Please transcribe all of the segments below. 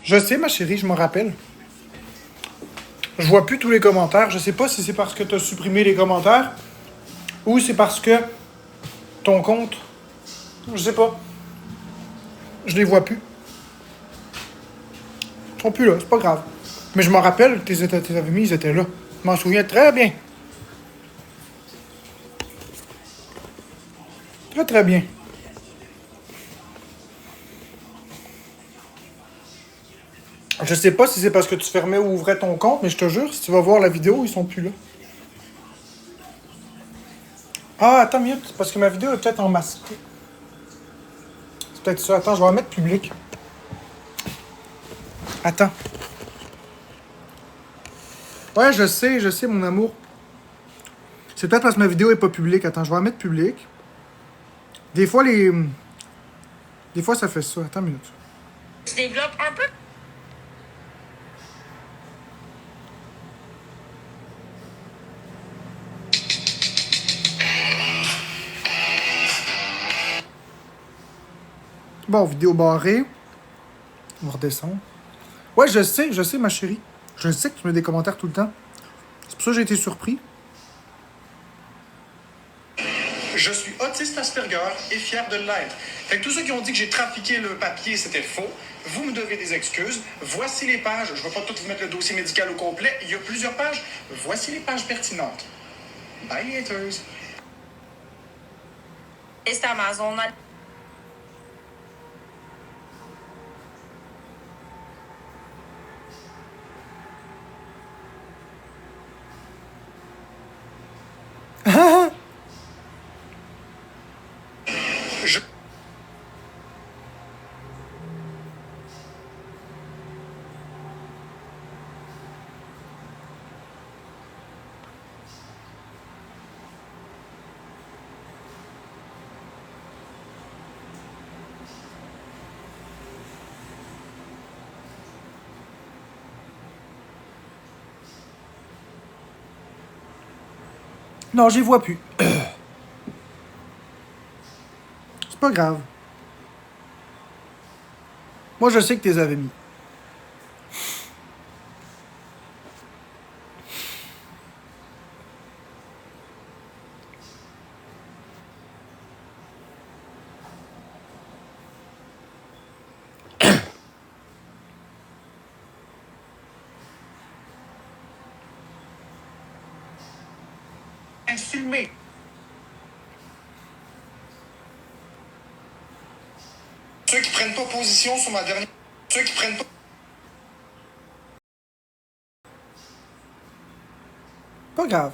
Je sais, ma chérie, je me rappelle. Je vois plus tous les commentaires. Je sais pas si c'est parce que tu as supprimé les commentaires ou c'est parce que ton compte... Je sais pas. Je les vois plus. Ils sont plus là, c'est pas grave. Mais je me rappelle, tes amis, ils étaient là. Je m'en souviens très bien. Très, très bien. Je sais pas si c'est parce que tu fermais ou ouvrais ton compte, mais je te jure, si tu vas voir la vidéo, ils sont plus là. Ah, attends une minute, parce que ma vidéo est peut-être en masqué. C'est peut-être ça. Attends, je vais en mettre public. Attends. Ouais, je sais, mon amour. C'est peut-être parce que ma vidéo est pas publique. Attends, je vais en mettre public. Des fois, Des fois, ça fait ça. Attends une minute. Tu développes un peu. Bon, vidéo barrée. On va redescendre. Ouais, je sais, ma chérie. Je sais que tu mets des commentaires tout le temps. C'est pour ça que j'ai été surpris. Je suis autiste Asperger et fier de l'être. Fait que tous ceux qui ont dit que j'ai trafiqué le papier, c'était faux. Vous me devez des excuses. Voici les pages. Je ne vais pas tout vous mettre le dossier médical au complet. Il y a plusieurs pages. Voici les pages pertinentes. Bye, haters. C'est Amazon. Je... Non, j'y vois plus. C'est pas grave. Moi, je sais que tu les avais mis. Filmé. Ceux qui prennent pas position sur ma dernière... Ceux qui prennent pas... Pas grave.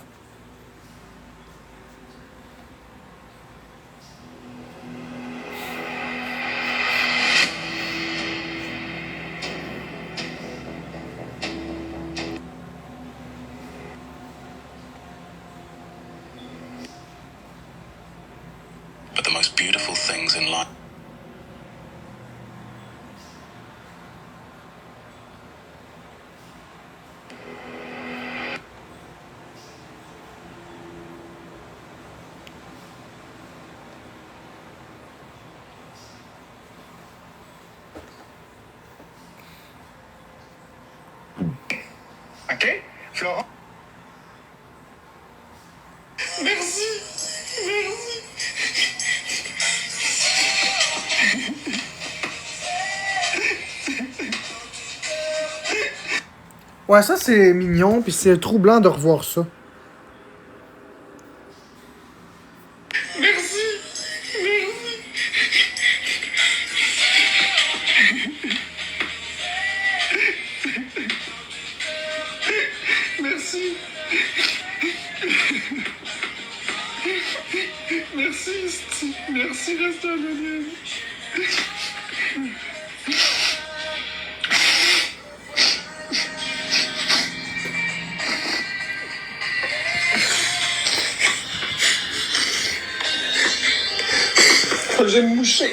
But the most beautiful things in life. OK? Florent? Merci. Merci. Ouais, ça, c'est mignon, puis c'est troublant de revoir ça. Merci. Merci. Merci, Steve. Merci, reste un ami. Je vais me moucher.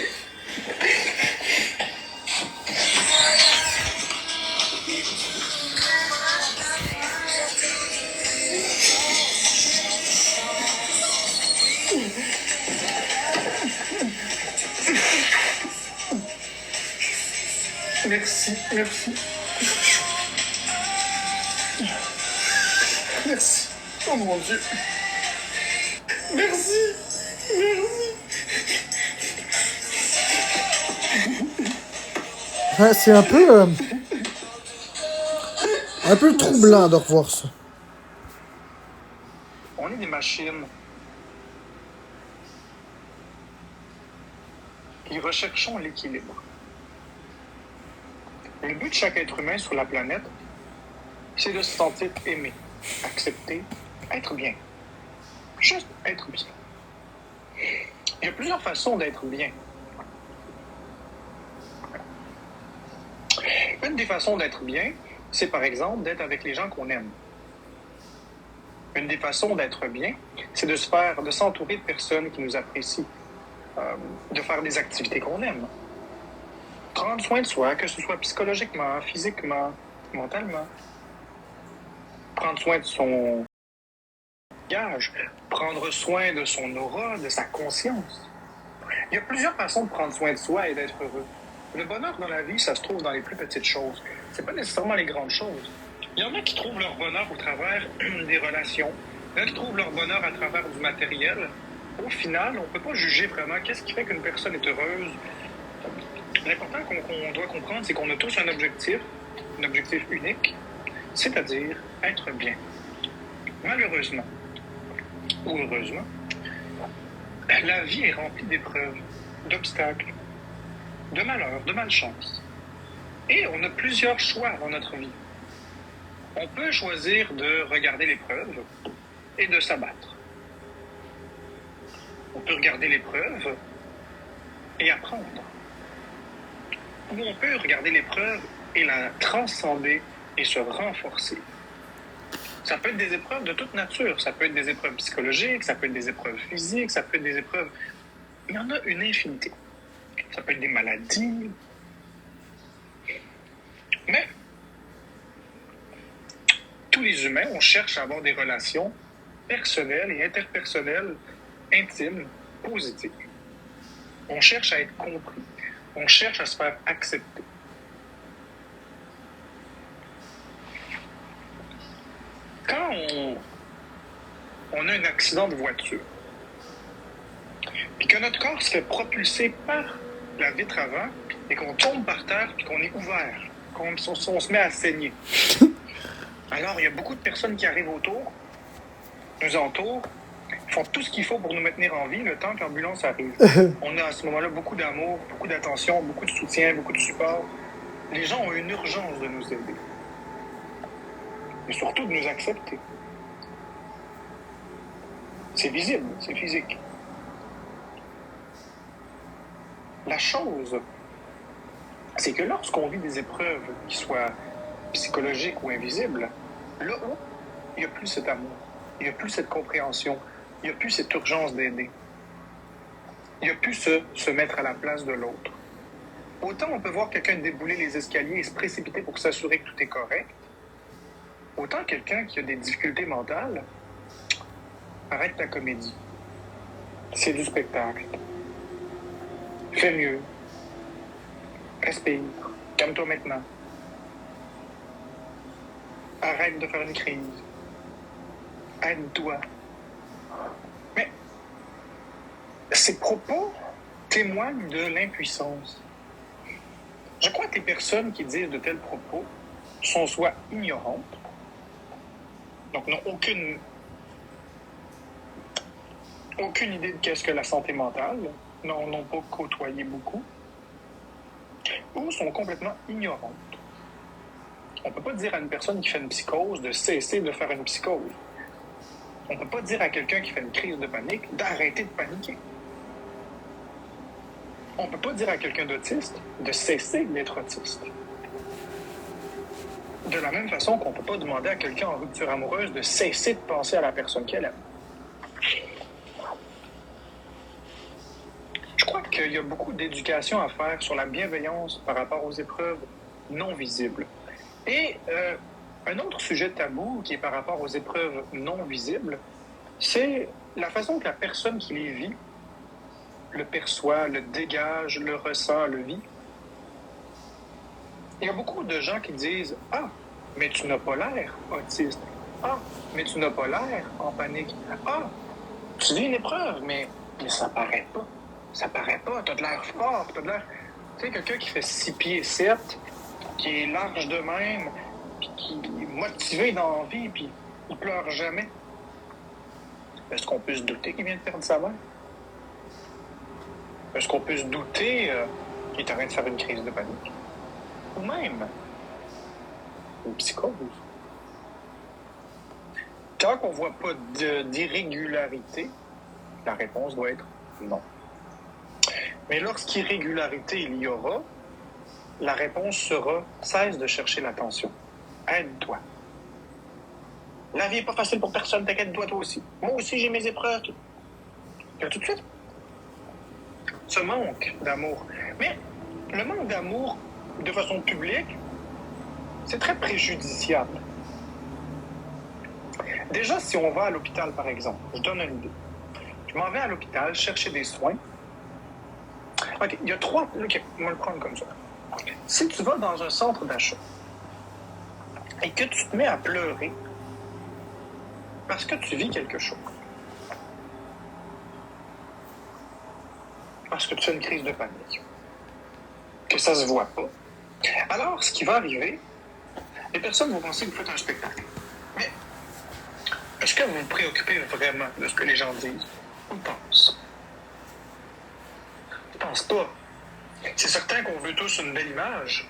Merci, merci. Merci. Oh mon Dieu. Merci. Merci. Ouais, c'est un peu troublant de revoir ça. On est des machines. Et recherchons l'équilibre. Le but de chaque être humain sur la planète, c'est de se sentir aimé, accepté, être bien. Juste être bien. Il y a plusieurs façons d'être bien. Une des façons d'être bien, c'est par exemple d'être avec les gens qu'on aime. Une des façons d'être bien, c'est de s'entourer de personnes qui nous apprécient, de faire des activités qu'on aime. Prendre soin de soi, que ce soit psychologiquement, physiquement, mentalement. Prendre soin de son langage, prendre soin de son aura, de sa conscience. Il y a plusieurs façons de prendre soin de soi et d'être heureux. Le bonheur dans la vie, ça se trouve dans les plus petites choses. C'est pas nécessairement les grandes choses. Il y en a qui trouvent leur bonheur au travers des relations. Il y en a qui trouvent leur bonheur à travers du matériel. Au final, on ne peut pas juger vraiment qu'est-ce qui fait qu'une personne est heureuse. L'important qu'on doit comprendre, c'est qu'on a tous un objectif unique, c'est-à-dire être bien. Malheureusement, ou heureusement, la vie est remplie d'épreuves, d'obstacles, de malheurs, de malchance. Et on a plusieurs choix dans notre vie. On peut choisir de regarder l'épreuve et de s'abattre. On peut regarder l'épreuve et apprendre. Ou on peut regarder l'épreuve et la transcender et se renforcer. Ça peut être des épreuves de toute nature. Ça peut être des épreuves psychologiques, ça peut être des épreuves physiques, ça peut être des épreuves... Il y en a une infinité. Ça peut être des maladies. Mais tous les humains, on cherche à avoir des relations personnelles et interpersonnelles intimes, positives. On cherche à être compris. On cherche à se faire accepter. Quand on a un accident de voiture, puis que notre corps se fait propulser par la vitre avant, et qu'on tombe par terre, puis qu'on est ouvert, qu'on se met à saigner. Alors, il y a beaucoup de personnes qui arrivent autour, nous entourent, font tout ce qu'il faut pour nous maintenir en vie le temps que l'ambulance arrive. On a à ce moment-là beaucoup d'amour, beaucoup d'attention, beaucoup de soutien, beaucoup de support. Les gens ont une urgence de nous aider. Mais surtout de nous accepter. C'est visible, c'est physique. La chose, c'est que lorsqu'on vit des épreuves qui soient psychologiques ou invisibles, là-haut, il n'y a plus cet amour, il n'y a plus cette compréhension, il n'y a plus cette urgence d'aider. Il n'y a plus se mettre à la place de l'autre. Autant on peut voir quelqu'un débouler les escaliers et se précipiter pour s'assurer que tout est correct, autant quelqu'un qui a des difficultés mentales, arrête ta comédie. C'est du spectacle. Fais mieux. Respire. Calme-toi maintenant. Arrête de faire une crise. Aide-toi. Mais ces propos témoignent de l'impuissance. Je crois que les personnes qui disent de tels propos sont soit ignorantes, donc n'ont aucune idée de qu'est-ce que la santé mentale, n'ont pas côtoyé beaucoup, ou sont complètement ignorantes. On ne peut pas dire à une personne qui fait une psychose de cesser de faire une psychose. On ne peut pas dire à quelqu'un qui fait une crise de panique d'arrêter de paniquer. On ne peut pas dire à quelqu'un d'autiste de cesser d'être autiste. De la même façon qu'on ne peut pas demander à quelqu'un en rupture amoureuse de cesser de penser à la personne qu'elle aime. Je crois qu'il y a beaucoup d'éducation à faire sur la bienveillance par rapport aux épreuves non visibles. Et un autre sujet tabou qui est par rapport aux épreuves non visibles, c'est la façon que la personne qui les vit le perçoit, le dégage, le ressent, le vit. Il y a beaucoup de gens qui disent « Ah, mais tu n'as pas l'air autiste. Ah, mais tu n'as pas l'air en panique. Ah, tu vis une épreuve, mais ça paraît pas. Ça paraît pas. T'as de l'air fort, t'as de l'air... » Tu sais, quelqu'un qui fait 6 pieds 7, qui est large de même, puis qui est motivé dans la vie, puis il pleure jamais. Est-ce qu'on peut se douter qu'il vient de perdre sa mère? Est-ce qu'on peut se douter qu'il est en train de faire une crise de panique? Ou même une psychose? Tant qu'on ne voit pas d'irrégularité, la réponse doit être non. Mais lorsqu'irrégularité il y aura, la réponse sera « cesse de chercher l'attention. Aide-toi. » La vie n'est pas facile pour personne, t'inquiète-toi toi aussi. Moi aussi, j'ai mes épreuves. Et tout de suite, ce manque d'amour. Mais le manque d'amour, de façon publique, c'est très préjudiciable. Déjà, si on va à l'hôpital, par exemple, je donne une idée. Je m'en vais à l'hôpital chercher des soins. OK, il y a 3... OK, on va le prendre comme ça. Si tu vas dans un centre d'achat et que tu te mets à pleurer parce que tu vis quelque chose, parce que tu as une crise de panique, que ça se voit pas, alors ce qui va arriver, les personnes vont penser que vous faites un spectacle. Mais est-ce que vous vous préoccupez vraiment de ce que les gens disent ou pensent? Je pense pas. C'est certain qu'on veut tous une belle image.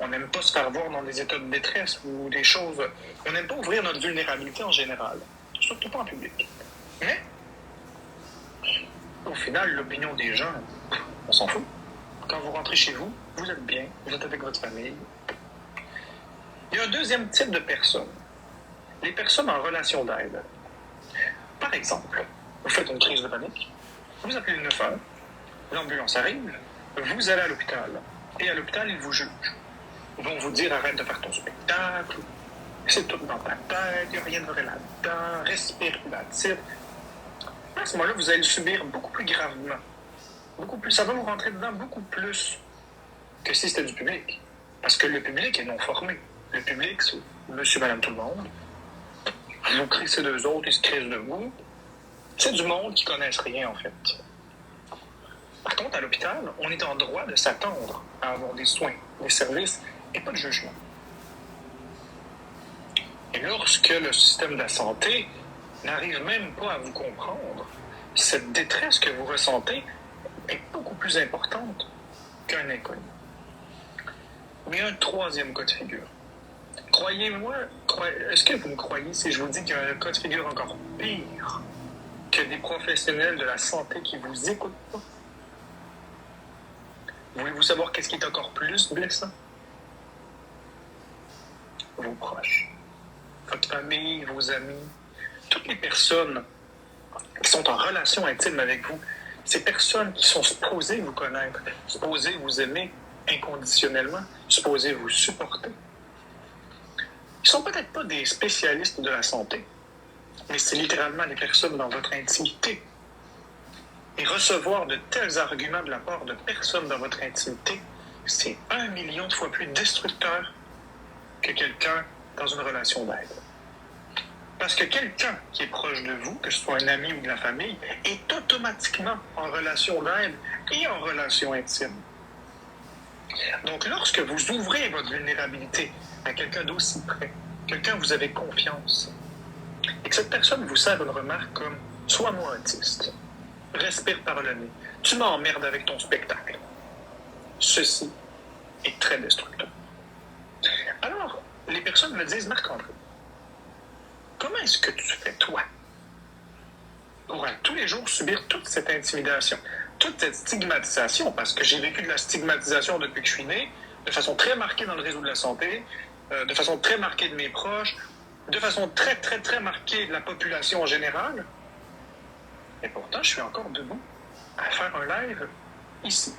On n'aime pas se faire voir dans des états de détresse ou des choses... On n'aime pas ouvrir notre vulnérabilité en général. Surtout pas en public. Mais, au final, l'opinion des gens, on s'en fout. Quand vous rentrez chez vous, vous êtes bien, vous êtes avec votre famille. Il y a un deuxième type de personnes. Les personnes en relation d'aide. Par exemple, vous faites une crise de panique, vous appelez le 911, l'ambulance arrive, vous allez à l'hôpital. Et à l'hôpital, ils vous jugent. Ils vont vous dire « Arrête de faire ton spectacle, c'est tout dans ta tête, il n'y a rien de vrai là-dedans, respire la titre. » À ce moment-là, vous allez le subir beaucoup plus gravement. Beaucoup plus, ça va vous rentrer dedans beaucoup plus que si c'était du public. Parce que le public est non formé. Le public, c'est monsieur, madame, tout le monde. Vous crissez d'eux autres, ils se crissent de vous. C'est du monde qui ne connaissent rien, en fait. Par contre, à l'hôpital, on est en droit de s'attendre à avoir des soins, des services et pas de jugement. Et lorsque le système de la santé n'arrive même pas à vous comprendre, cette détresse que vous ressentez est beaucoup plus importante qu'un inconnu. Mais un troisième cas de figure. Croyez-moi, est-ce que vous me croyez si je vous dis qu'il y a un cas de figure encore pire que des professionnels de la santé qui vous écoutent pas? Voulez-vous savoir qu'est-ce qui est encore plus blessant? Vos proches, votre famille, vos amis, toutes les personnes qui sont en relation intime avec vous, ces personnes qui sont supposées vous connaître, supposées vous aimer inconditionnellement, supposées vous supporter. Ils ne sont peut-être pas des spécialistes de la santé, mais c'est littéralement des personnes dans votre intimité. Et recevoir de tels arguments de la part de personnes dans votre intimité, c'est 1 million de fois plus destructeur que quelqu'un dans une relation d'aide. Parce que quelqu'un qui est proche de vous, que ce soit un ami ou de la famille, est automatiquement en relation d'aide et en relation intime. Donc, lorsque vous ouvrez votre vulnérabilité à quelqu'un d'aussi près, quelqu'un vous avez confiance, et que cette personne vous sert une remarque comme « Sois-moi autiste, respire par le nez, tu m'emmerdes avec ton spectacle », ceci est très destructeur. Alors, les personnes me disent « Marc-André, comment est-ce que tu fais, toi, pour à tous les jours subir toute cette intimidation, toute cette stigmatisation, parce que j'ai vécu de la stigmatisation depuis que je suis né, de façon très marquée dans le réseau de la santé, de façon très marquée de mes proches, de façon très, très, très marquée de la population en général. Et pourtant, je suis encore debout à faire un live ici.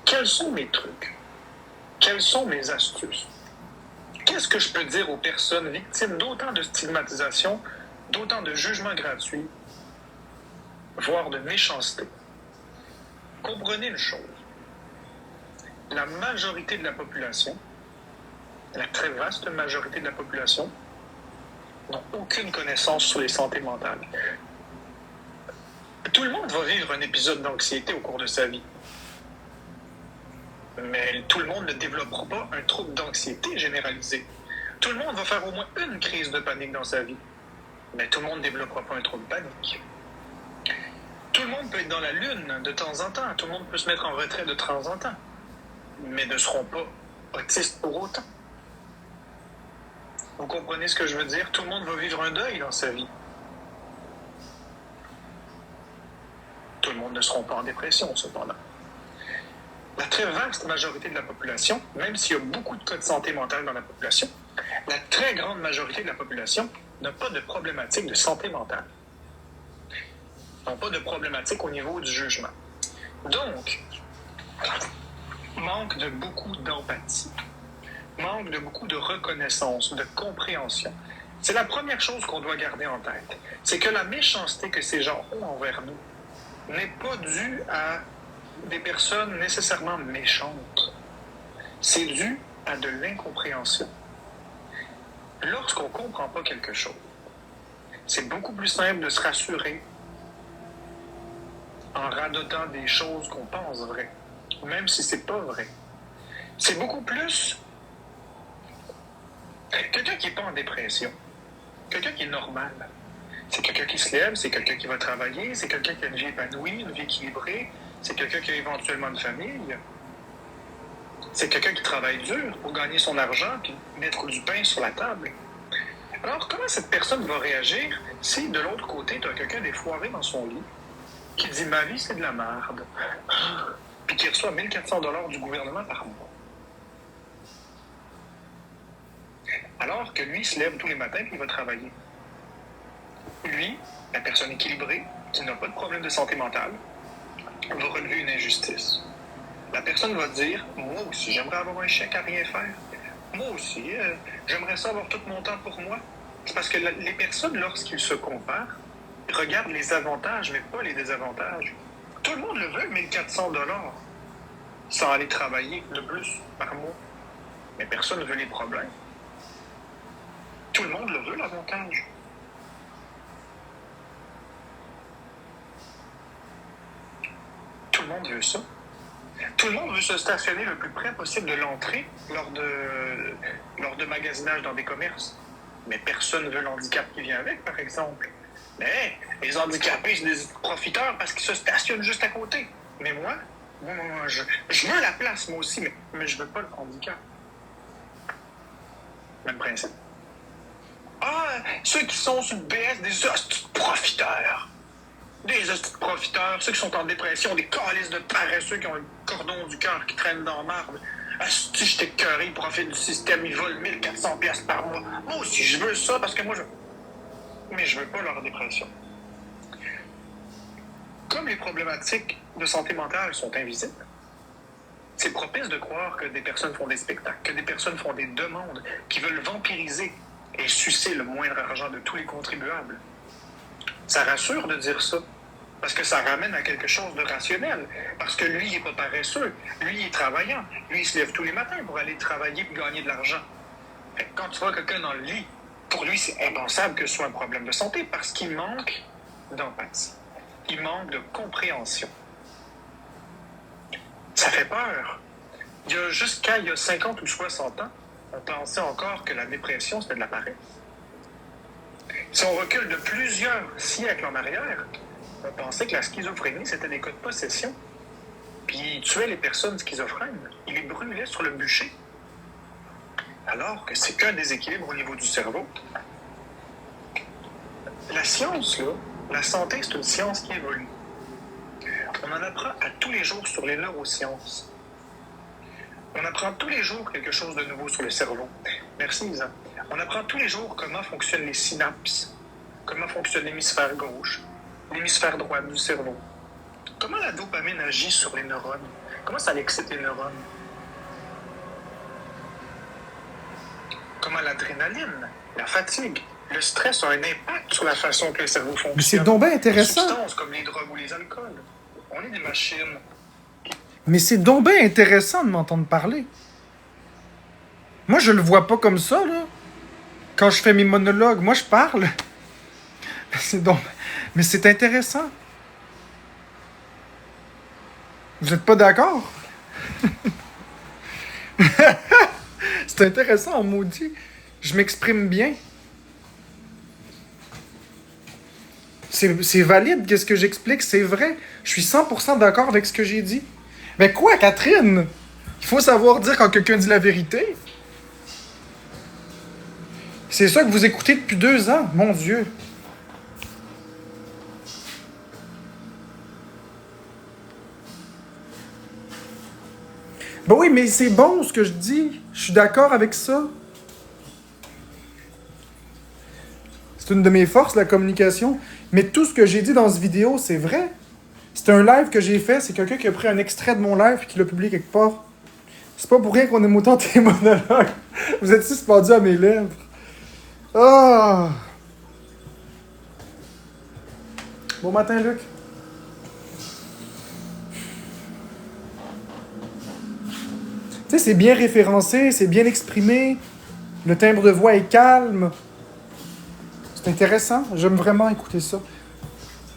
Quels sont mes trucs? Quelles sont mes astuces? Qu'est-ce que je peux dire aux personnes victimes d'autant de stigmatisation, d'autant de jugements gratuits, voire de méchanceté? Comprenez une chose. la majorité de la population, la très vaste majorité de la population, n'ont aucune connaissance sur les santé mentales. Tout le monde va vivre un épisode d'anxiété au cours de sa vie. Mais tout le monde ne développera pas un trouble d'anxiété généralisé. Tout le monde va faire au moins une crise de panique dans sa vie. Mais tout le monde ne développera pas un trouble de panique. Tout le monde peut être dans la lune de temps en temps. Tout le monde peut se mettre en retrait de temps en temps. Mais ne seront pas autistes pour autant. Vous comprenez ce que je veux dire? Tout le monde va vivre un deuil dans sa vie. Tout le monde ne seront pas en dépression, cependant. La très vaste majorité de la population, même s'il y a beaucoup de cas de santé mentale dans la population, la très grande majorité de la population n'a pas de problématique de santé mentale. N'ont pas de problématique au niveau du jugement. Donc, manque de beaucoup d'empathie, manque de beaucoup de reconnaissance, de compréhension. C'est la première chose qu'on doit garder en tête. C'est que la méchanceté que ces gens ont envers nous n'est pas due à des personnes nécessairement méchantes. C'est dû à de l'incompréhension. Lorsqu'on ne comprend pas quelque chose, c'est beaucoup plus simple de se rassurer en radotant des choses qu'on pense vraies, même si c'est pas vrai. C'est beaucoup plus quelqu'un qui n'est pas en dépression, quelqu'un qui est normal. C'est quelqu'un qui se lève, c'est quelqu'un qui va travailler, c'est quelqu'un qui a une vie épanouie, une vie équilibrée, c'est quelqu'un qui a éventuellement une famille. C'est quelqu'un qui travaille dur pour gagner son argent et mettre du pain sur la table. Alors, comment cette personne va réagir si, de l'autre côté, tu as quelqu'un défoiré dans son lit qui dit « Ma vie, c'est de la merde » puis qui reçoit 1400 $ du gouvernement par mois? Alors que lui se lève tous les matins et il va travailler. Lui, la personne équilibrée, qui n'a pas de problème de santé mentale, va relever une injustice. La personne va dire « Moi aussi, j'aimerais avoir un chèque à rien faire. Moi aussi, j'aimerais ça avoir tout mon temps pour moi. » C'est parce que les personnes, lorsqu'ils se comparent, regardent les avantages, mais pas les désavantages. Tout le monde le veut, 1400 $ sans aller travailler de plus par mois. Mais personne ne veut les problèmes. Tout le monde le veut, l'avantage. Tout le monde veut ça. Tout le monde veut se stationner le plus près possible de l'entrée lors de magasinage dans des commerces. Mais personne ne veut l'handicap qui vient avec, par exemple. Mais les handicapés, c'est des profiteurs parce qu'ils se stationnent juste à côté. Mais moi, je veux la place, moi aussi, mais je veux pas le handicap. Même principe. Ah, ceux qui sont sur le BS, des hosties de profiteurs. Des hosties de profiteurs, ceux qui sont en dépression, des calices de paresseux qui ont le cordon du cœur qui traîne dans la marde. Asti, je t'écœuré, ils profitent du système, ils volent 1400 $ par mois. Moi aussi, je veux ça parce que moi, mais je veux pas leur dépression. Comme les problématiques de santé mentale sont invisibles, c'est propice de croire que des personnes font des spectacles, que des personnes font des demandes, qui veulent vampiriser et sucer le moindre argent de tous les contribuables. Ça rassure de dire ça, parce que ça ramène à quelque chose de rationnel. Parce que lui, il n'est pas paresseux, lui, il est travaillant, lui, il se lève tous les matins pour aller travailler et gagner de l'argent. Fait que quand tu vois quelqu'un dans le lit, pour lui, c'est impensable que ce soit un problème de santé, parce qu'il manque d'empathie. Il manque de compréhension. Ça fait peur. Jusqu'à il y a 50 ou 60 ans, on pensait encore que la dépression, c'était de la paresse. Si on recule de plusieurs siècles en arrière, on pensait que la schizophrénie, c'était des cas de possession. Puis ils tuaient les personnes schizophrènes. Ils les brûlaient sur le bûcher. Alors que c'est qu'un déséquilibre au niveau du cerveau. La science, là, la santé, c'est une science qui évolue. On en apprend à tous les jours sur les neurosciences. On apprend tous les jours quelque chose de nouveau sur le cerveau. Merci, Isa. On apprend tous les jours comment fonctionnent les synapses, comment fonctionne l'hémisphère gauche, l'hémisphère droit du cerveau, comment la dopamine agit sur les neurones, comment ça excite les neurones, comment l'adrénaline, la fatigue, le stress ont un impact sur la façon que le cerveau fonctionne. Mais c'est donc bien intéressant. Les substances comme les drogues ou les alcools. On est des machines. Mais c'est donc bien intéressant de m'entendre parler. Moi, je le vois pas comme ça, là. Quand je fais mes monologues, moi, je parle. Mais c'est intéressant. Vous êtes pas d'accord? C'est intéressant, on maudit. Je m'exprime bien. C'est valide, qu'est-ce que j'explique, c'est vrai. Je suis 100% d'accord avec ce que j'ai dit. Mais quoi, Catherine? Il faut savoir dire quand quelqu'un dit la vérité. C'est ça que vous écoutez depuis 2 ans, mon Dieu. Ben oui, mais c'est bon ce que je dis. Je suis d'accord avec ça. C'est une de mes forces, la communication. Mais tout ce que j'ai dit dans cette vidéo, c'est vrai. C'est un live que j'ai fait. C'est quelqu'un qui a pris un extrait de mon live et qui l'a publié quelque part. C'est pas pour rien qu'on aime autant tes monologues. Vous êtes suspendu à mes lèvres. Ah! Bon matin, Luc. Tu sais, c'est bien référencé, c'est bien exprimé. Le timbre de voix est calme. C'est intéressant. J'aime vraiment écouter ça.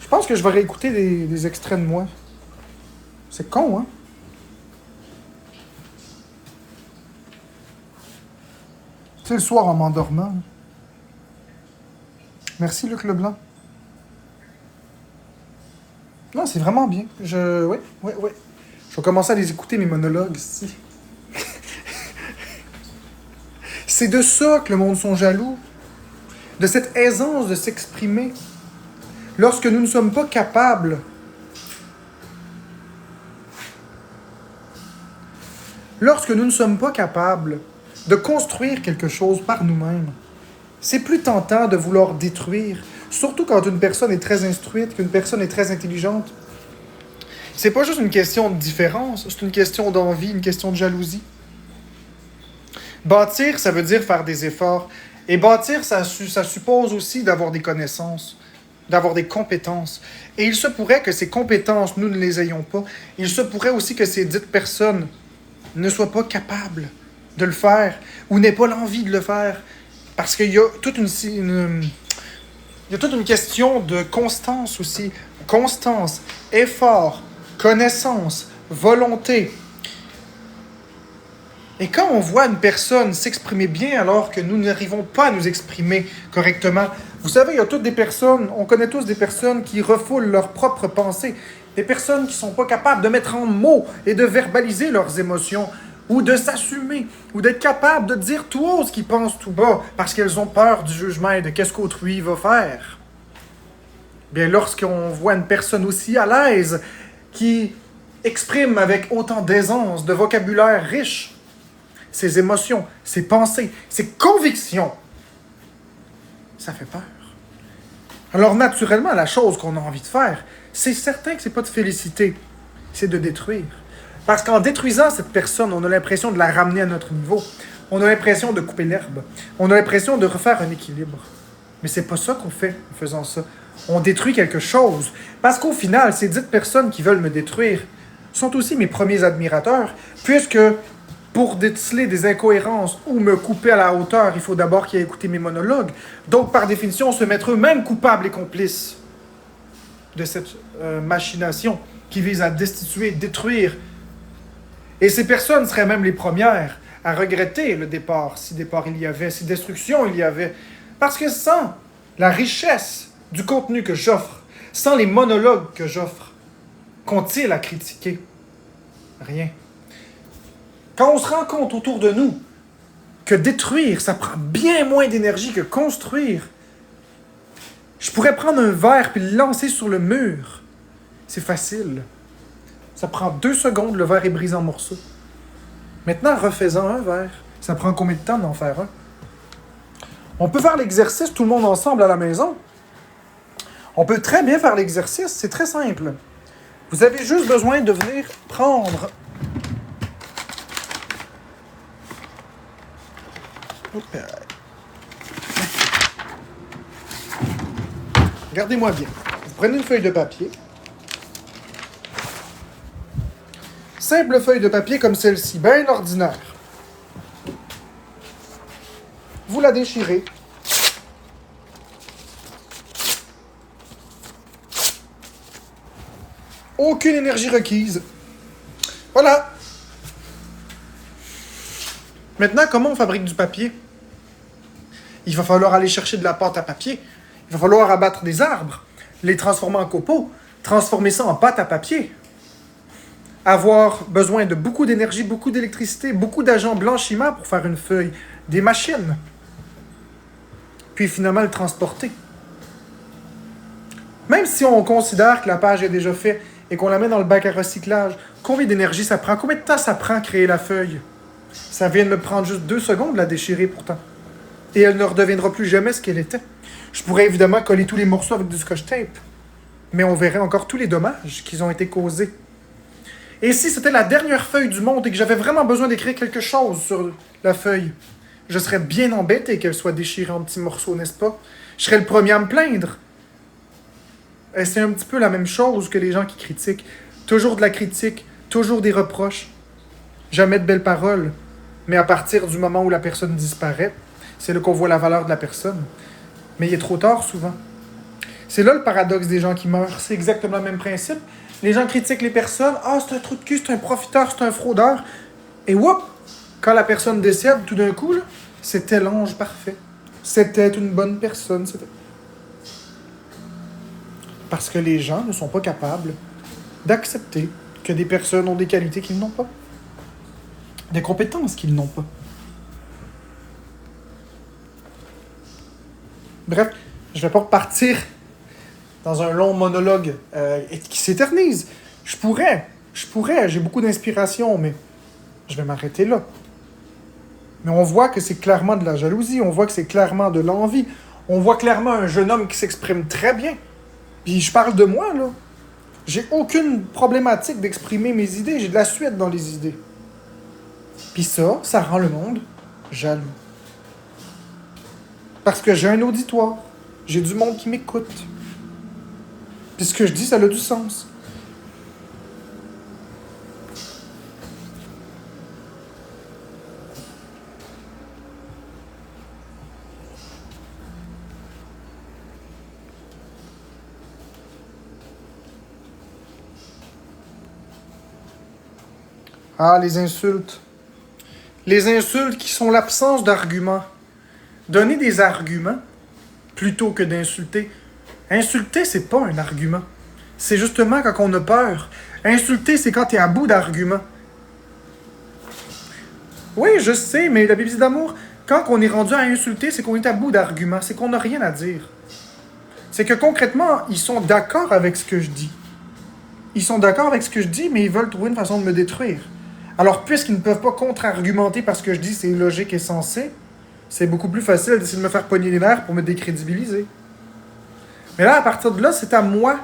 Je pense que je vais réécouter des extraits de moi. C'est con, hein? Tu sais, le soir en m'endormant. Merci, Luc Leblanc. Non, c'est vraiment bien. Oui. Je vais commencer à les écouter, mes monologues, ici. C'est de ça que le monde sont jaloux. De cette aisance de s'exprimer. Lorsque nous ne sommes pas capables de construire quelque chose par nous-mêmes, c'est plus tentant de vouloir détruire, surtout quand une personne est très instruite, qu'une personne est très intelligente. C'est pas juste une question de différence, c'est une question d'envie, une question de jalousie. Bâtir, ça veut dire faire des efforts. Et bâtir, ça suppose aussi d'avoir des connaissances, d'avoir des compétences. Et il se pourrait que ces compétences, nous ne les ayons pas. Il se pourrait aussi que ces dites personnes ne soient pas capables de le faire ou n'aient pas l'envie de le faire. Parce qu'il y a toute une question de constance aussi. Constance, effort, connaissance, volonté. Et quand on voit une personne s'exprimer bien alors que nous n'arrivons pas à nous exprimer correctement, vous savez, il y a toutes des personnes, on connaît tous des personnes qui refoulent leurs propres pensées, des personnes qui ne sont pas capables de mettre en mots et de verbaliser leurs émotions, ou de s'assumer, ou d'être capable de dire tout haut ce qu'ils pensent tout bas, parce qu'elles ont peur du jugement et de qu'est-ce qu'autrui va faire. Bien, lorsqu'on voit une personne aussi à l'aise, qui exprime avec autant d'aisance, de vocabulaire riche, ses émotions, ses pensées, ses convictions, ça fait peur. Alors naturellement, la chose qu'on a envie de faire, c'est certain que c'est pas de féliciter, c'est de détruire. Parce qu'en détruisant cette personne, on a l'impression de la ramener à notre niveau. On a l'impression de couper l'herbe. On a l'impression de refaire un équilibre. Mais c'est pas ça qu'on fait en faisant ça. On détruit quelque chose. Parce qu'au final, ces dites personnes qui veulent me détruire sont aussi mes premiers admirateurs, puisque pour déceler des incohérences ou me couper à la hauteur, il faut d'abord qu'ils aient écouté mes monologues. Donc, par définition, se mettre eux-mêmes coupables et complices de cette machination qui vise à destituer, détruire. Et ces personnes seraient même les premières à regretter le départ, si départ il y avait, si destruction il y avait. Parce que sans la richesse du contenu que j'offre, sans les monologues que j'offre, qu'ont-ils à critiquer? Rien. Quand on se rend compte autour de nous que détruire, ça prend bien moins d'énergie que construire, je pourrais prendre un verre puis le lancer sur le mur. C'est facile. Ça prend 2 secondes, le verre est brisé en morceaux. Maintenant, refaisons un verre. Ça prend combien de temps d'en faire un? On peut faire l'exercice tout le monde ensemble à la maison. On peut très bien faire l'exercice, c'est très simple. Vous avez juste besoin de venir prendre... Regardez-moi bien. Vous prenez une feuille de papier. simple feuille de papier comme celle-ci, bien ordinaire. Vous la déchirez. Aucune énergie requise. Voilà. Maintenant, comment on fabrique du papier? Il va falloir aller chercher de la pâte à papier. Il va falloir abattre des arbres, les transformer en copeaux, transformer ça en pâte à papier. Avoir besoin de beaucoup d'énergie, beaucoup d'électricité, beaucoup d'agents blanchiment pour faire une feuille, des machines. Puis finalement le transporter. Même si on considère que la page est déjà faite et qu'on la met dans le bac à recyclage, combien d'énergie ça prend? Combien de temps ça prend à créer la feuille? Ça vient de me prendre juste 2 secondes de la déchirer pourtant. Et elle ne redeviendra plus jamais ce qu'elle était. Je pourrais évidemment coller tous les morceaux avec du scotch tape, mais on verrait encore tous les dommages qui ont été causés. Et si c'était la dernière feuille du monde et que j'avais vraiment besoin d'écrire quelque chose sur la feuille, je serais bien embêté qu'elle soit déchirée en petits morceaux, n'est-ce pas? Je serais le premier à me plaindre. Et c'est un petit peu la même chose que les gens qui critiquent. Toujours de la critique, toujours des reproches. Jamais de belles paroles. Mais à partir du moment où la personne disparaît, c'est là qu'on voit la valeur de la personne. Mais il est trop tard souvent. C'est là le paradoxe des gens qui meurent. C'est exactement le même principe. Les gens critiquent les personnes. « Ah, c'est un trou de cul, c'est un profiteur, c'est un fraudeur. » Et whoop! Quand la personne décède, tout d'un coup, là, c'était l'ange parfait. C'était une bonne personne. Parce que les gens ne sont pas capables d'accepter que des personnes ont des qualités qu'ils n'ont pas. Des compétences qu'ils n'ont pas. Bref, je ne vais pas repartir dans un long monologue qui s'éternise. Je pourrais, j'ai beaucoup d'inspiration, mais je vais m'arrêter là. Mais on voit que c'est clairement de la jalousie, on voit que c'est clairement de l'envie, on voit clairement un jeune homme qui s'exprime très bien. Puis je parle de moi, là. J'ai aucune problématique d'exprimer mes idées, j'ai de la suite dans les idées. Puis ça rend le monde jaloux. Parce que j'ai un auditoire, j'ai du monde qui m'écoute. Puis ce que je dis, ça a du sens. Ah, les insultes. Les insultes qui sont l'absence d'arguments. Donner des arguments plutôt que d'insulter. Insulter, c'est pas un argument. C'est justement quand on a peur. Insulter, c'est quand t'es à bout d'arguments. Oui, je sais, mais la Bible d'amour, quand on est rendu à insulter, c'est qu'on est à bout d'arguments. C'est qu'on n'a rien à dire. C'est que concrètement, ils sont d'accord avec ce que je dis. Ils sont d'accord avec ce que je dis, mais ils veulent trouver une façon de me détruire. Alors, puisqu'ils ne peuvent pas contre-argumenter parce que je dis c'est logique et sensé, c'est beaucoup plus facile d'essayer de me faire pogner les nerfs pour me décrédibiliser. Mais là, à partir de là, c'est à moi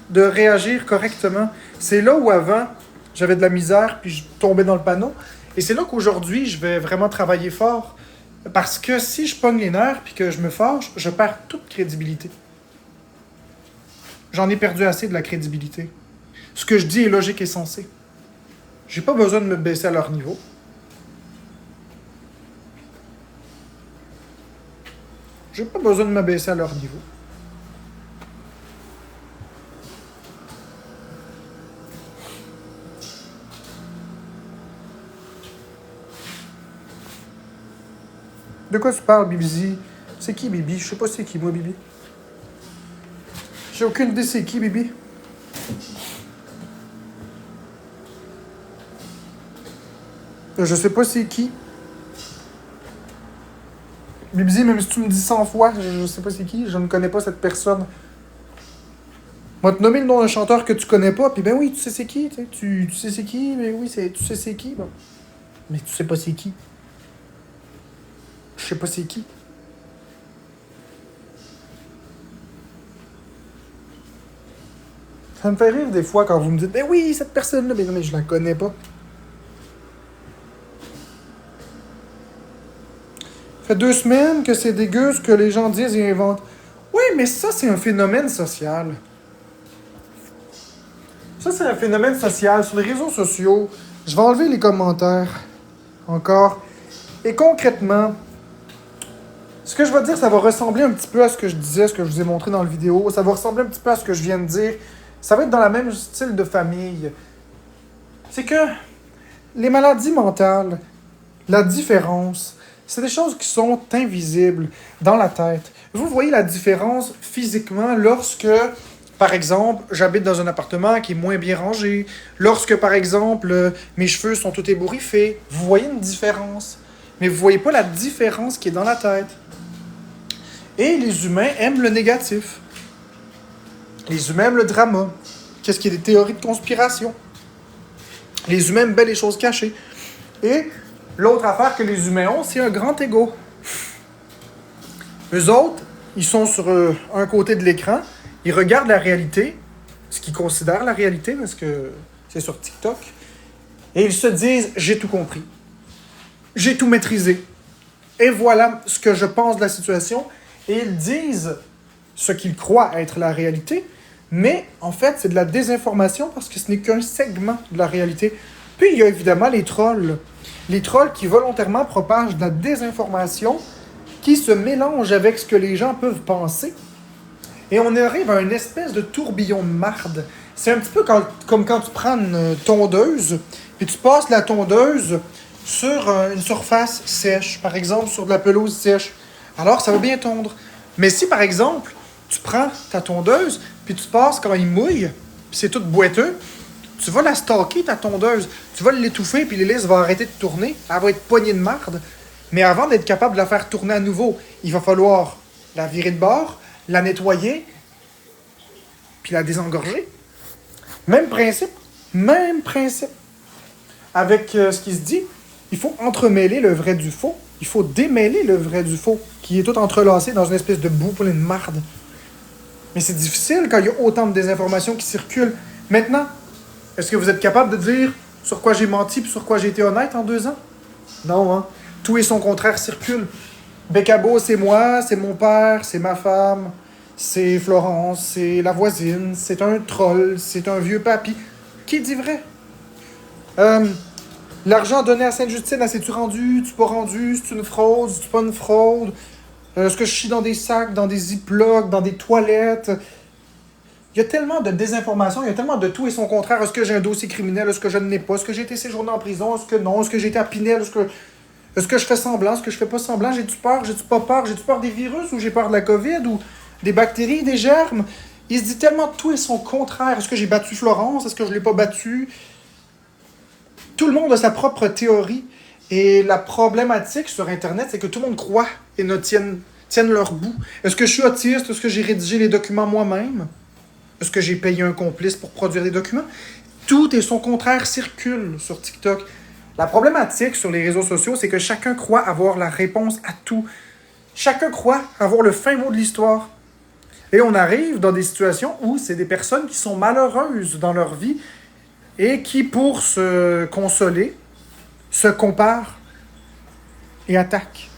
de réagir correctement. C'est là où avant, j'avais de la misère, puis je tombais dans le panneau. Et c'est là qu'aujourd'hui, je vais vraiment travailler fort. Parce que si je pogne les nerfs, puis que je me fâche, je perds toute crédibilité. J'en ai perdu assez de la crédibilité. Ce que je dis est logique et sensé. J'ai pas besoin de me baisser à leur niveau. J'ai pas besoin de me baisser à leur niveau. De quoi tu parles, Bibi? C'est qui, Bibi? Je sais pas c'est qui, moi, Bibi. J'ai aucune idée c'est qui, Bibi. Je sais pas c'est qui. Bibi, même si tu me dis 100 fois, je sais pas c'est qui, je ne connais pas cette personne. Moi, te nommer le nom d'un chanteur que tu connais pas, puis ben oui, tu sais c'est qui, tu sais c'est qui, mais oui, tu sais c'est qui. Bon. Mais tu sais pas c'est qui. Je sais pas c'est qui. Ça me fait rire des fois quand vous me dites « Ben oui, cette personne-là, mais non, mais je la connais pas. » Ça fait 2 semaines que c'est dégueu ce que les gens disent et inventent. Oui, mais ça, c'est un phénomène social. Ça, c'est un phénomène social. Sur les réseaux sociaux, je vais enlever les commentaires encore. Et concrètement, ce que je vais dire, ça va ressembler un petit peu à ce que je disais, ce que je vous ai montré dans la vidéo. Ça va ressembler un petit peu à ce que je viens de dire. Ça va être dans le même style de famille. C'est que les maladies mentales, la différence, c'est des choses qui sont invisibles dans la tête. Vous voyez la différence physiquement lorsque, par exemple, j'habite dans un appartement qui est moins bien rangé. Lorsque, par exemple, mes cheveux sont tout ébouriffés. Vous voyez une différence. Mais vous voyez pas la différence qui est dans la tête. Et les humains aiment le négatif. Les humains aiment le drama. Qu'est-ce qui est des théories de conspiration? Les humains aiment bien les choses cachées. Et l'autre affaire que les humains ont, c'est un grand ego. Eux autres, ils sont sur un côté de l'écran, ils regardent la réalité, ce qu'ils considèrent la réalité, parce que c'est sur TikTok, et ils se disent « j'ai tout compris, j'ai tout maîtrisé, et voilà ce que je pense de la situation », et ils disent ce qu'ils croient être la réalité, mais en fait, c'est de la désinformation parce que ce n'est qu'un segment de la réalité. Puis il y a évidemment les trolls. Les trolls qui volontairement propagent de la désinformation qui se mélange avec ce que les gens peuvent penser. Et on arrive à une espèce de tourbillon de marde. C'est un petit peu comme quand tu prends une tondeuse, puis tu passes la tondeuse sur une surface sèche, par exemple sur de la pelouse sèche. Alors ça va bien tondre. Mais si par exemple, tu prends ta tondeuse, puis tu passes quand il mouille, puis c'est tout boiteux, tu vas la stocker, ta tondeuse. Tu vas l'étouffer, puis l'hélice va arrêter de tourner. Elle va être poignée de marde. Mais avant d'être capable de la faire tourner à nouveau, il va falloir la virer de bord, la nettoyer, puis la désengorger. Même principe. Même principe. Avec ce qui se dit, il faut entremêler le vrai du faux. Il faut démêler le vrai du faux, qui est tout entrelacé dans une espèce de boue pleine de marde. Mais c'est difficile quand il y a autant de désinformations qui circulent. Maintenant, est-ce que vous êtes capable de dire sur quoi j'ai menti et sur quoi j'ai été honnête en 2 ans? Non, hein? Tout et son contraire circule. Beccabo, c'est moi, c'est mon père, c'est ma femme, c'est Florence, c'est la voisine, c'est un troll, c'est un vieux papy. Qui dit vrai? L'argent donné à Sainte-Justine, c'est-tu rendu? Tu pas rendu? C'est une fraude? C'est pas une fraude? Est-ce que je chie dans des sacs, dans des ziplocs, dans des toilettes? Il y a tellement de désinformation, il y a tellement de tout et son contraire. Est-ce que j'ai un dossier criminel? Est-ce que je ne l'ai pas? Est-ce que j'ai été séjourné en prison? Est-ce que non? Est-ce que j'ai été à Pinel? Est-ce que je fais semblant? Est-ce que je fais pas semblant? J'ai-tu peur? J'ai-tu pas peur? J'ai-tu peur des virus? Ou j'ai peur de la COVID? Ou des bactéries? Des germes? Il se dit tellement de tout et son contraire. Est-ce que j'ai battu Florence? Est-ce que je l'ai pas battu? Tout le monde a sa propre théorie. Et la problématique sur Internet, c'est que tout le monde croit et ne tiennent leur bout. Est-ce que je suis autiste? Est-ce que j'ai rédigé les documents moi-même? Est-ce que j'ai payé un complice pour produire des documents? Tout et son contraire circulent sur TikTok. La problématique sur les réseaux sociaux, c'est que chacun croit avoir la réponse à tout. Chacun croit avoir le fin mot de l'histoire. Et on arrive dans des situations où c'est des personnes qui sont malheureuses dans leur vie et qui, pour se consoler, se comparent et attaquent.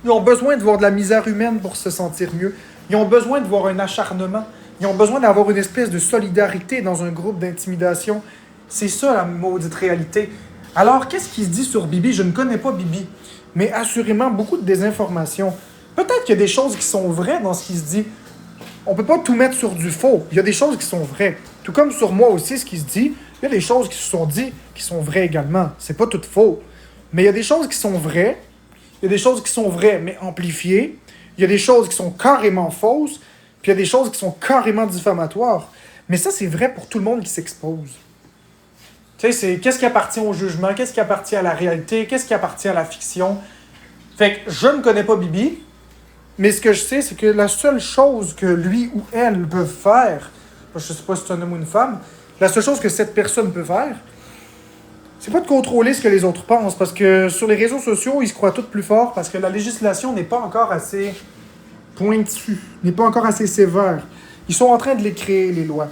Ils ont besoin de voir de la misère humaine pour se sentir mieux. Ils ont besoin de voir un acharnement. Ils ont besoin d'avoir une espèce de solidarité dans un groupe d'intimidation. C'est ça la maudite réalité. Alors, qu'est-ce qui se dit sur Bibi? Je ne connais pas Bibi, mais assurément beaucoup de désinformation. Peut-être qu'il y a des choses qui sont vraies dans ce qui se dit. On peut pas tout mettre sur du faux. Il y a des choses qui sont vraies. Tout comme sur moi aussi, ce qui se dit, il y a des choses qui se sont dites qui sont vraies également. C'est pas tout faux. Mais il y a des choses qui sont vraies. Il y a des choses qui sont vraies, mais amplifiées. Il y a des choses qui sont carrément fausses. Puis il y a des choses qui sont carrément diffamatoires. Mais ça, c'est vrai pour tout le monde qui s'expose. Tu sais, c'est qu'est-ce qui appartient au jugement, qu'est-ce qui appartient à la réalité, qu'est-ce qui appartient à la fiction. Fait que je ne connais pas Bibi, mais ce que je sais, c'est que la seule chose que lui ou elle peuvent faire, je ne sais pas si c'est un homme ou une femme, la seule chose que cette personne peut faire, c'est pas de contrôler ce que les autres pensent, parce que sur les réseaux sociaux, ils se croient tous plus forts, parce que la législation n'est pas encore assez pointue, n'est pas encore assez sévère. Ils sont en train de les créer, les lois.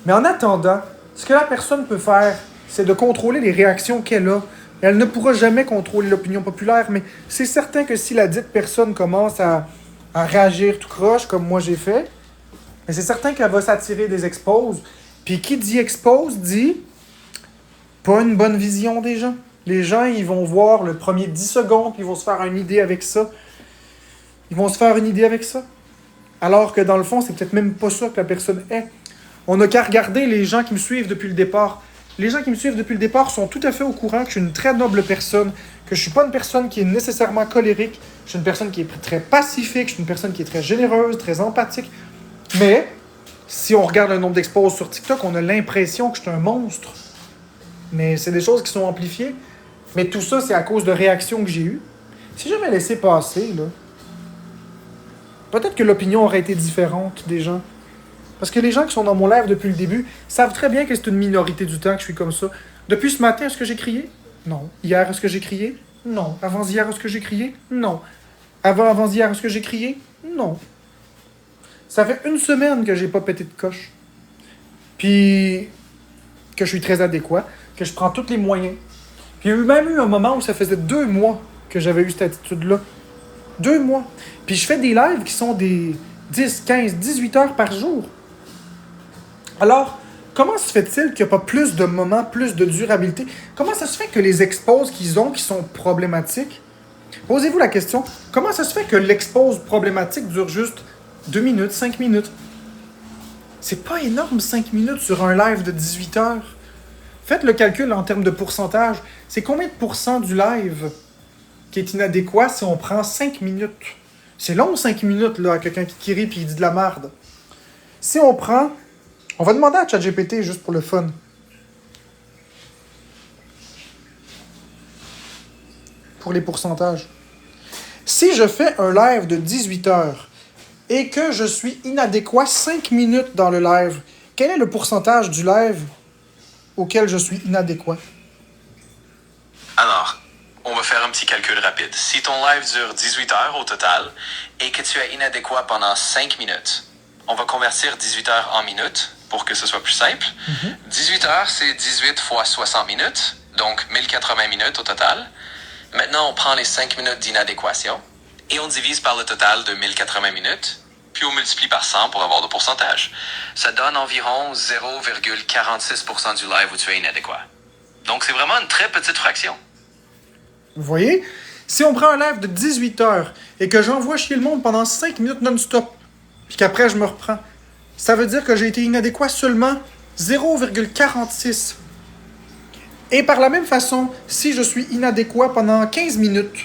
Mais en attendant, ce que la personne peut faire, c'est de contrôler les réactions qu'elle a. Elle ne pourra jamais contrôler l'opinion populaire, mais c'est certain que si la dite personne commence à réagir tout croche, comme moi j'ai fait, mais c'est certain qu'elle va s'attirer des exposes Puis qui dit expose dit pas une bonne vision des gens. Les gens, ils vont voir le premier 10 secondes, puis ils vont se faire une idée avec ça. Ils vont se faire une idée avec ça. Alors que dans le fond, c'est peut-être même pas ça que la personne est. On n'a qu'à regarder les gens qui me suivent depuis le départ. Les gens qui me suivent depuis le départ sont tout à fait au courant que je suis une très noble personne, que je suis pas une personne qui est nécessairement colérique, je suis une personne qui est très pacifique, je suis une personne qui est très généreuse, très empathique. Mais, si on regarde le nombre d'expos sur TikTok, on a l'impression que je suis un monstre. Mais c'est des choses qui sont amplifiées. Mais tout ça, c'est à cause de réactions que j'ai eues. Si j'avais laissé passer, là, peut-être que l'opinion aurait été différente des gens. Parce que les gens qui sont dans mon live depuis le début savent très bien que c'est une minorité du temps que je suis comme ça. Depuis ce matin, est-ce que j'ai crié? Non. Hier, est-ce que j'ai crié? Non. Avant-hier, est-ce que j'ai crié? Non. Avant-hier, est-ce que j'ai crié? Non. Ça fait une semaine que j'ai pas pété de coche. Puis que je suis très adéquat, que je prends tous les moyens. Puis il y a même eu un moment où ça faisait 2 mois que j'avais eu cette attitude-là. 2 mois. Puis je fais des lives qui sont des 10, 15, 18 heures par jour. Alors, comment se fait-il qu'il n'y a pas plus de moments, plus de durabilité? Comment ça se fait que les exposes qu'ils ont, qui sont problématiques? Posez-vous la question, comment ça se fait que l'expose problématique dure juste 2 minutes, 5 minutes? C'est pas énorme, 5 minutes sur un live de 18 heures. Faites le calcul en termes de pourcentage. C'est combien de pourcents du live qui est inadéquat si on prend 5 minutes? C'est long, 5 minutes, là, à quelqu'un qui rit et qui dit de la merde. Si on prend... On va demander à ChatGPT juste pour le fun. Pour les pourcentages. Si je fais un live de 18 heures et que je suis inadéquat 5 minutes dans le live, quel est le pourcentage du live auquel je suis inadéquat? Alors, on va faire un petit calcul rapide. Si ton live dure 18 heures au total et que tu es inadéquat pendant 5 minutes, on va convertir 18 heures en minutes pour que ce soit plus simple. 18 heures, c'est 18 fois 60 minutes, donc 1080 minutes au total. Maintenant, on prend les 5 minutes d'inadéquation et on divise par le total de 1080 minutes, puis on multiplie par 100 pour avoir le pourcentage. Ça donne environ 0,46% du live où tu es inadéquat. Donc, c'est vraiment une très petite fraction. Vous voyez? Si on prend un live de 18 heures et que j'envoie chier le monde pendant 5 minutes non-stop, puis qu'après je me reprends, ça veut dire que j'ai été inadéquat seulement 0,46. Et par la même façon, si je suis inadéquat pendant 15 minutes,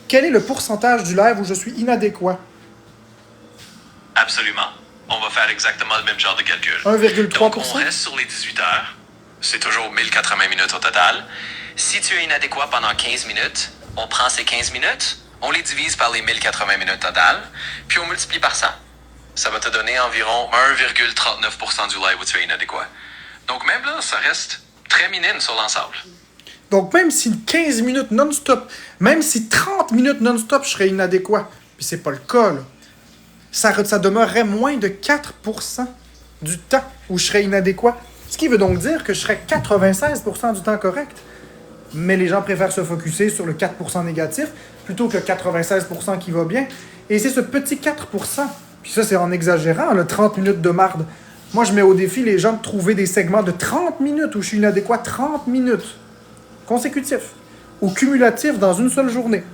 quel est le pourcentage du live où je suis inadéquat? Absolument. On va faire exactement le même genre de calcul. 1,3%. Donc, on reste sur les 18 heures. C'est toujours 1080 minutes au total. Si tu es inadéquat pendant 15 minutes, on prend ces 15 minutes, on les divise par les 1080 minutes totales, puis on multiplie par 100. Ça va te donner environ 1,39% du live où tu es inadéquat. Donc même là, ça reste très minime sur l'ensemble. Donc même si 15 minutes non-stop, même si 30 minutes non-stop, je serais inadéquat, puis c'est pas le cas, là, ça demeurerait moins de 4% du temps où je serais inadéquat. Ce qui veut donc dire que je serais 96% du temps correct. Mais les gens préfèrent se focusser sur le 4% négatif plutôt que le 96% qui va bien. Et c'est ce petit 4%. Puis ça, c'est en exagérant, le 30 minutes de marde. Moi, je mets au défi les gens de trouver des segments de 30 minutes où je suis inadéquat 30 minutes consécutifs ou cumulatifs dans une seule journée.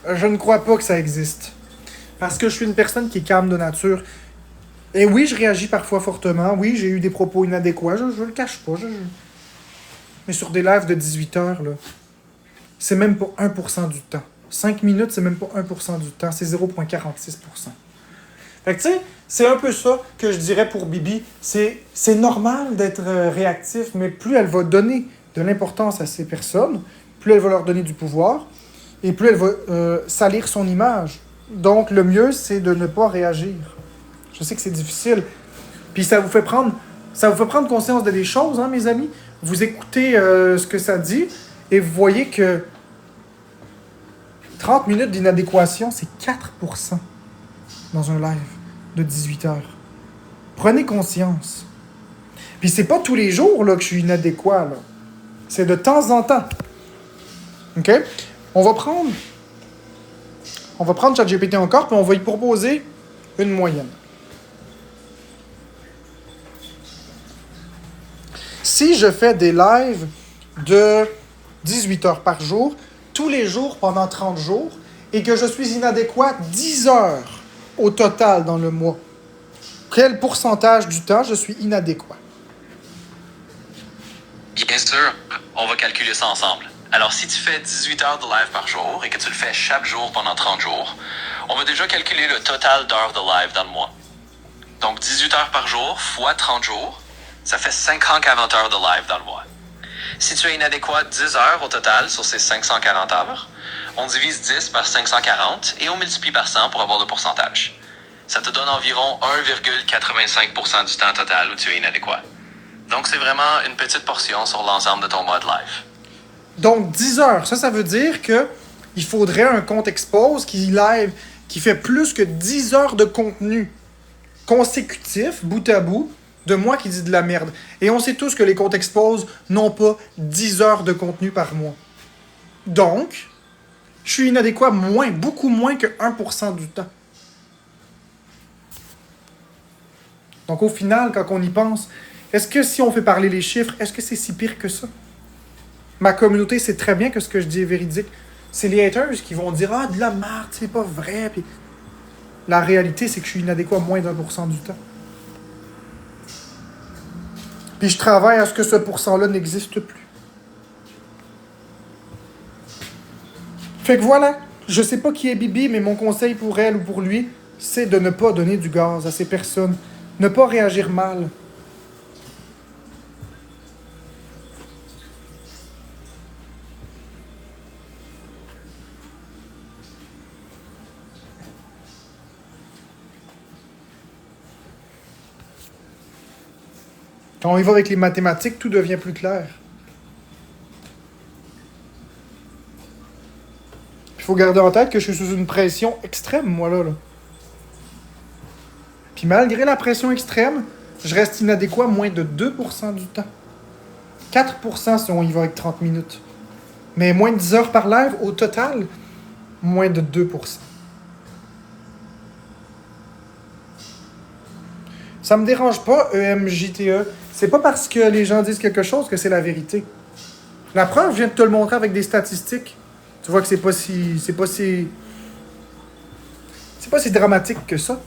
Je ne crois pas que ça existe. Parce que je suis une personne qui est calme de nature. Et oui, je réagis parfois fortement. Oui, j'ai eu des propos inadéquats. Je le cache pas. Mais sur des lives de 18 heures, là, c'est même pas 1% du temps. 5 minutes, c'est même pas 1% du temps. C'est 0,46%. Fait que tu sais, c'est un peu ça que je dirais pour Bibi. C'est normal d'être réactif, mais plus elle va donner de l'importance à ces personnes, plus elle va leur donner du pouvoir, et plus elle va salir son image. Donc, le mieux, c'est de ne pas réagir. Je sais que c'est difficile. Puis ça vous fait prendre conscience de des choses, hein, mes amis. Vous écoutez ce que ça dit, et vous voyez que 30 minutes d'inadéquation, c'est 4% dans un live de 18 heures. Prenez conscience. Puis c'est pas tous les jours là, que je suis inadéquat. Là. C'est de temps en temps. OK? On va prendre ChatGPT encore, puis on va y proposer une moyenne. Si je fais des lives de 18 heures par jour, tous les jours pendant 30 jours, et que je suis inadéquat 10 heures au total dans le mois, quel pourcentage du temps je suis inadéquat? Bien sûr, on va calculer ça ensemble. Alors, si tu fais 18 heures de live par jour et que tu le fais chaque jour pendant 30 jours, on va déjà calculer le total d'heures de live dans le mois. Donc, 18 heures par jour fois 30 jours, ça fait 540 heures de live dans le mois. Si tu es inadéquat 10 heures au total sur ces 540 heures, on divise 10 par 540 et on multiplie par 100 pour avoir le pourcentage. Ça te donne environ 1,85% du temps total où tu es inadéquat. Donc, c'est vraiment une petite portion sur l'ensemble de ton mois de live. Donc, 10 heures. Ça veut dire que il faudrait un compte Expose qui fait plus que 10 heures de contenu consécutif, bout à bout, de moi qui dis de la merde. Et on sait tous que les comptes Expose n'ont pas 10 heures de contenu par mois. Donc, je suis inadéquat beaucoup moins que 1% du temps. Donc, au final, quand on y pense, est-ce que si on fait parler les chiffres, est-ce que c'est si pire que ça? Ma communauté sait très bien que ce que je dis est véridique. C'est les haters qui vont dire « Ah, de la merde, c'est pas vrai. » Puis la réalité, c'est que je suis inadéquat moins d'1% du temps. Puis je travaille à ce que ce pourcent-là n'existe plus. Fait que voilà, je sais pas qui est Bibi, mais mon conseil pour elle ou pour lui, c'est de ne pas donner du gaz à ces personnes. Ne pas réagir mal. Quand on y va avec les mathématiques, tout devient plus clair. Il faut garder en tête que je suis sous une pression extrême, moi, là. Puis malgré la pression extrême, je reste inadéquat moins de 2% du temps. 4% si on y va avec 30 minutes. Mais moins de 10 heures par live, au total, moins de 2%. Ça me dérange pas, EMJTE. C'est pas parce que les gens disent quelque chose que c'est la vérité. La preuve, je viens de te le montrer avec des statistiques. Tu vois que c'est pas si dramatique que ça.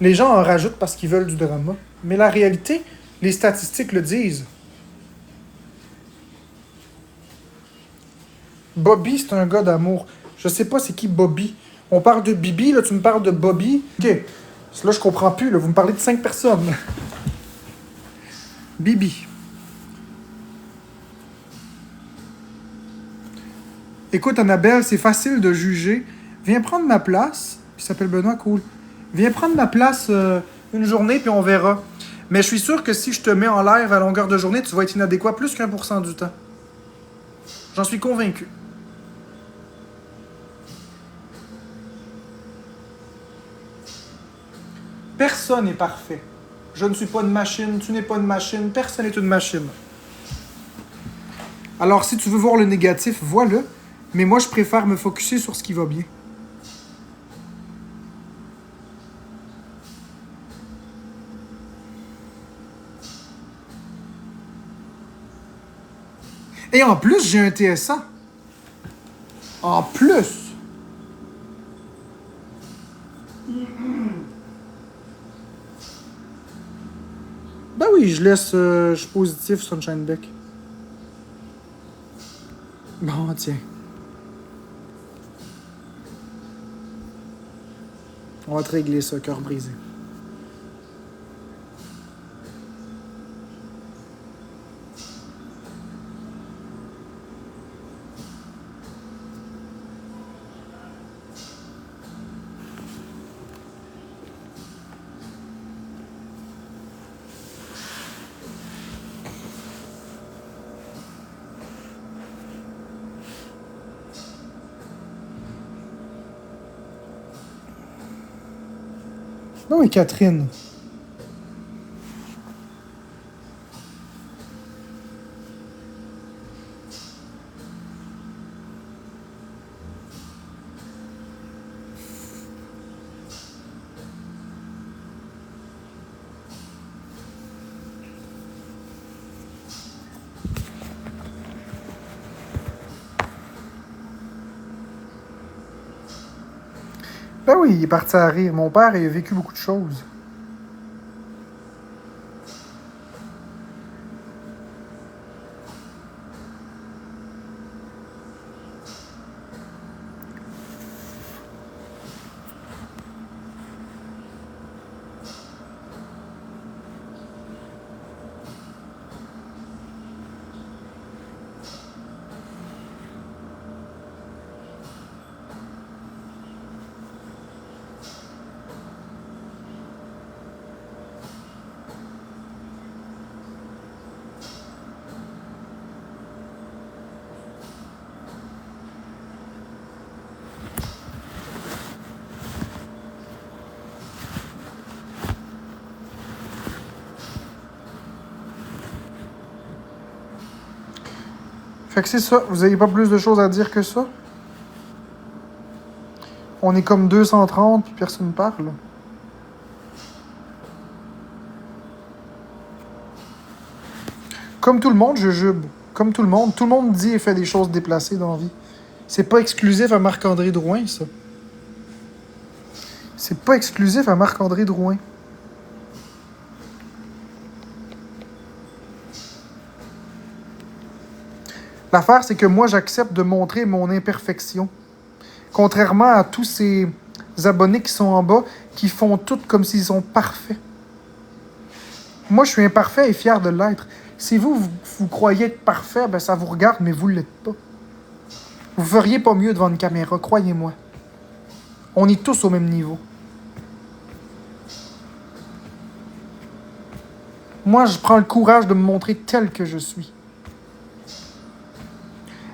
Les gens en rajoutent parce qu'ils veulent du drama. Mais la réalité, les statistiques le disent. Bobby, c'est un gars d'amour. Je sais pas c'est qui Bobby. On parle de Bibi, là, tu me parles de Bobby. OK. Là, je comprends plus, là. Vous me parlez de 5 personnes. Bibi. Écoute, Annabelle, c'est facile de juger. Viens prendre ma place. Il s'appelle Benoît, cool. Viens prendre ma place une journée, puis on verra. Mais je suis sûr que si je te mets en live à longueur de journée, tu vas être inadéquat plus qu'1% du temps. J'en suis convaincu. Personne n'est parfait. Je ne suis pas une machine, tu n'es pas une machine, personne n'est une machine. Alors, si tu veux voir le négatif, vois-le. Mais moi, je préfère me focusser sur ce qui va bien. Et en plus, j'ai un TSA. En plus. Ben oui, je laisse... je suis positif, Sunshine Beck. Bon, tiens. On va te régler ça, cœur brisé. Non, et Catherine. Ben oui, il est parti à rire. Mon père, il a vécu beaucoup de choses. Fait que c'est ça. Vous avez pas plus de choses à dire que ça? On est comme 230 puis personne parle. Comme tout le monde, je jube. Comme tout le monde dit et fait des choses déplacées dans la vie. C'est pas exclusif à Marc-André Drouin, ça. C'est pas exclusif à Marc-André Drouin. L'affaire, c'est que moi, j'accepte de montrer mon imperfection. Contrairement à tous ces abonnés qui sont en bas, qui font tout comme s'ils sont parfaits. Moi, je suis imparfait et fier de l'être. Si vous croyez être parfait, ben ça vous regarde, mais vous ne l'êtes pas. Vous feriez pas mieux devant une caméra, croyez-moi. On est tous au même niveau. Moi, je prends le courage de me montrer tel que je suis.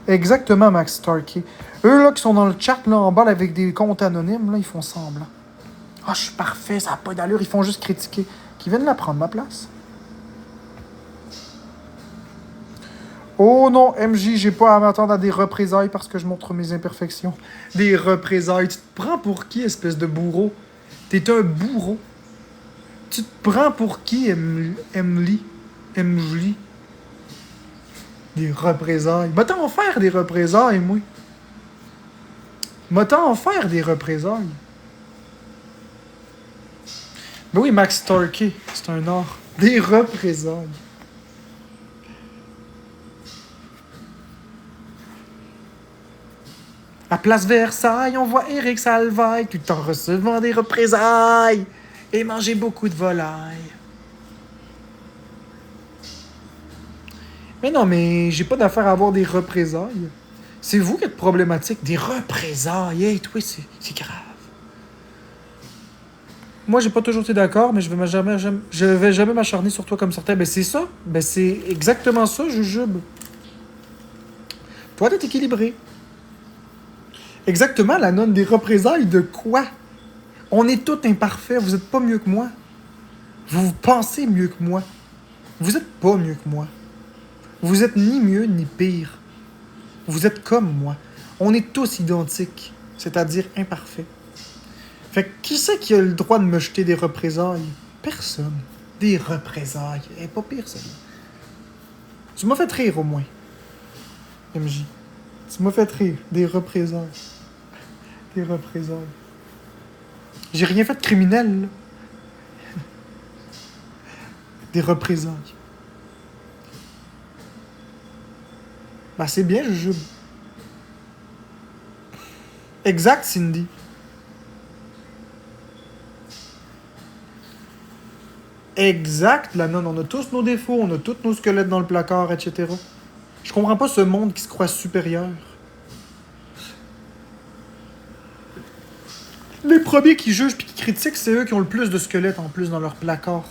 Exactement, Max Starkey. Eux, là, qui sont dans le chat, là, en bas, là, avec des comptes anonymes, là, ils font semblant. Ah, je suis parfait, ça n'a pas d'allure, ils font juste critiquer. Qui viennent la prendre, ma place. Oh non, MJ, j'ai pas à m'attendre à des représailles parce que je montre mes imperfections. Des représailles. Tu te prends pour qui, espèce de bourreau? T'es un bourreau. Tu te prends pour qui, Emily? Des représailles. Va t'en faire des représailles, moi. Va t'en faire des représailles. Ben oui, Max Starkey, c'est un art. Des représailles. À Place Versailles, on voit Éric Salvaille tout en recevant des représailles et manger beaucoup de volailles. Mais non, mais j'ai pas d'affaire à avoir des représailles. C'est vous qui êtes problématique. Des représailles. Hey, toi, c'est grave. Moi, j'ai pas toujours été d'accord, mais je vais jamais m'acharner sur toi comme certains. Ben, c'est ça. Ben, c'est exactement ça, jujube. Toi, t'es équilibré. Exactement, la nonne des représailles de quoi? On est tous imparfaits. Vous êtes pas mieux que moi. Vous pensez mieux que moi. Vous êtes pas mieux que moi. Vous êtes ni mieux ni pire. Vous êtes comme moi. On est tous identiques, c'est-à-dire imparfaits. Fait que qui c'est qui a le droit de me jeter des représailles? Personne. Des représailles. Eh, pas pire, ça. Tu m'as fait rire, au moins. MJ. Tu m'as fait rire. Des représailles. Des représailles. J'ai rien fait de criminel, là. Des représailles. Ben, c'est bien, jujube. Exact, Cindy. Exact, la nonne. On a tous nos défauts, on a tous nos squelettes dans le placard, etc. Je comprends pas ce monde qui se croit supérieur. Les premiers qui jugent puis qui critiquent, c'est eux qui ont le plus de squelettes en plus dans leur placard.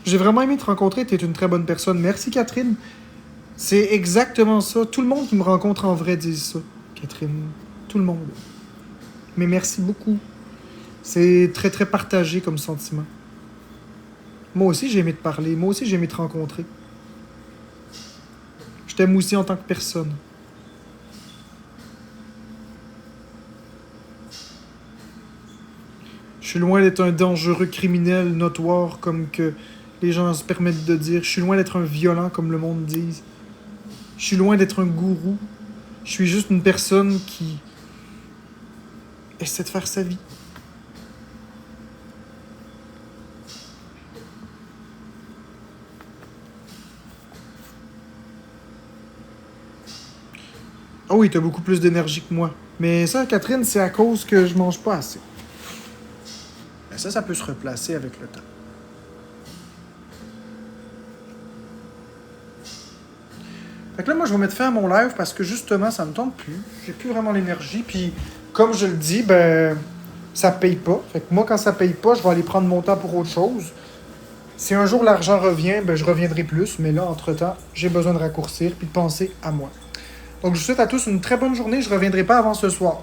J'ai vraiment aimé te rencontrer, t'es une très bonne personne. Merci, Catherine. C'est exactement ça. Tout le monde qui me rencontre en vrai dit ça, Catherine. Tout le monde. Mais merci beaucoup. C'est très, très partagé comme sentiment. Moi aussi, j'ai aimé te parler. Moi aussi, j'ai aimé te rencontrer. Je t'aime aussi en tant que personne. Je suis loin d'être un dangereux criminel notoire comme que les gens se permettent de dire. Je suis loin d'être un violent comme le monde dit. Je suis loin d'être un gourou. Je suis juste une personne qui essaie de faire sa vie. Ah oui, t'as beaucoup plus d'énergie que moi. Mais ça, Catherine, c'est à cause que je mange pas assez. Mais ça peut se replacer avec le temps. Fait que là, moi, je vais mettre fin à mon live parce que justement, ça me tente plus. J'ai plus vraiment l'énergie. Puis, comme je le dis, ben, ça paye pas. Fait que moi, quand ça paye pas, je vais aller prendre mon temps pour autre chose. Si un jour l'argent revient, ben, je reviendrai plus. Mais là, entre-temps, j'ai besoin de raccourcir puis de penser à moi. Donc, je vous souhaite à tous une très bonne journée. Je reviendrai pas avant ce soir.